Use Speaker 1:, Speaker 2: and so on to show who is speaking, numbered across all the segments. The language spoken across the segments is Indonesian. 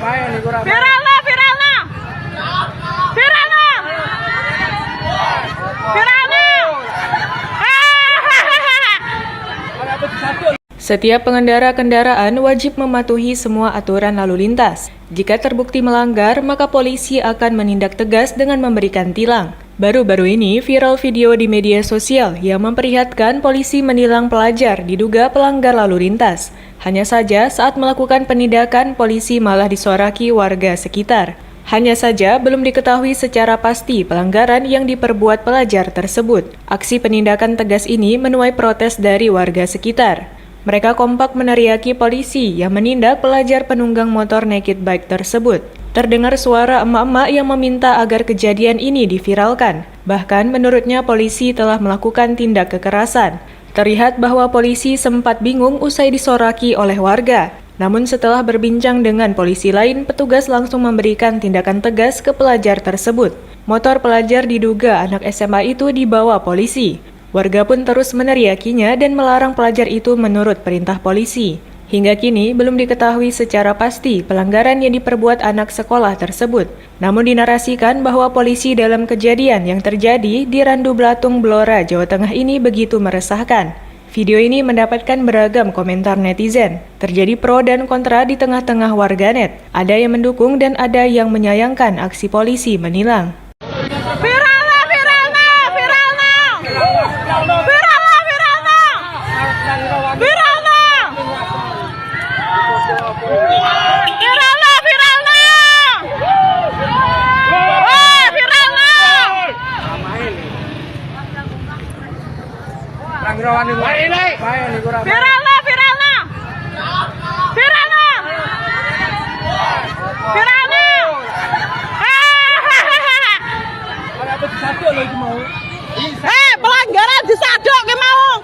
Speaker 1: Viral no, viral no. Viral no. Viral no.
Speaker 2: Setiap pengendara kendaraan wajib mematuhi semua aturan lalu lintas. Jika terbukti melanggar, maka polisi akan menindak tegas dengan memberikan tilang. Baru-baru ini viral video di media sosial yang memperlihatkan polisi menilang pelajar diduga pelanggar lalu lintas. Hanya saja saat melakukan penindakan, polisi malah disoraki warga sekitar. Hanya saja belum diketahui secara pasti pelanggaran yang diperbuat pelajar tersebut. Aksi penindakan tegas ini menuai protes dari warga sekitar. Mereka kompak meneriaki polisi yang menindak pelajar penunggang motor naked bike tersebut. Terdengar suara emak-emak yang meminta agar kejadian ini diviralkan. Bahkan menurutnya polisi telah melakukan tindak kekerasan. Terlihat bahwa polisi sempat bingung usai disoraki oleh warga. Namun setelah berbincang dengan polisi lain, petugas langsung memberikan tindakan tegas ke pelajar tersebut. Motor pelajar diduga anak SMA itu dibawa polisi. Warga pun terus meneriakinya dan melarang pelajar itu menurut perintah polisi. Hingga kini belum diketahui secara pasti pelanggaran yang diperbuat anak sekolah tersebut. Namun dinarasikan bahwa polisi dalam kejadian yang terjadi di Randu Blatung, Blora, Jawa Tengah ini begitu meresahkan. Video ini mendapatkan beragam komentar netizen. Terjadi pro dan kontra di tengah-tengah warganet. Ada yang mendukung dan ada yang menyayangkan aksi polisi menilang.
Speaker 1: Viral no, viral no, viral no. Viral no, viral no. Viral no. Viral no, viral no. Oh, viral no.
Speaker 3: Viral no,
Speaker 1: viral no. Viral no. Viral no. Pelanggaran disadok ke mau.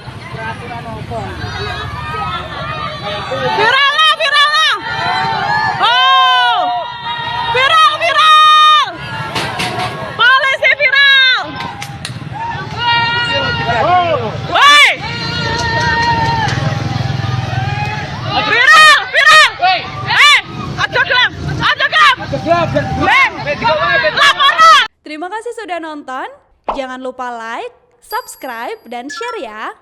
Speaker 1: Viral no, viral no. Oh. Viral, viral. Polisi viral. Woi. Viral, viral. Aja gelem, aja gelem. Laporan.
Speaker 4: Terima kasih sudah nonton. Jangan lupa like, subscribe, dan share ya.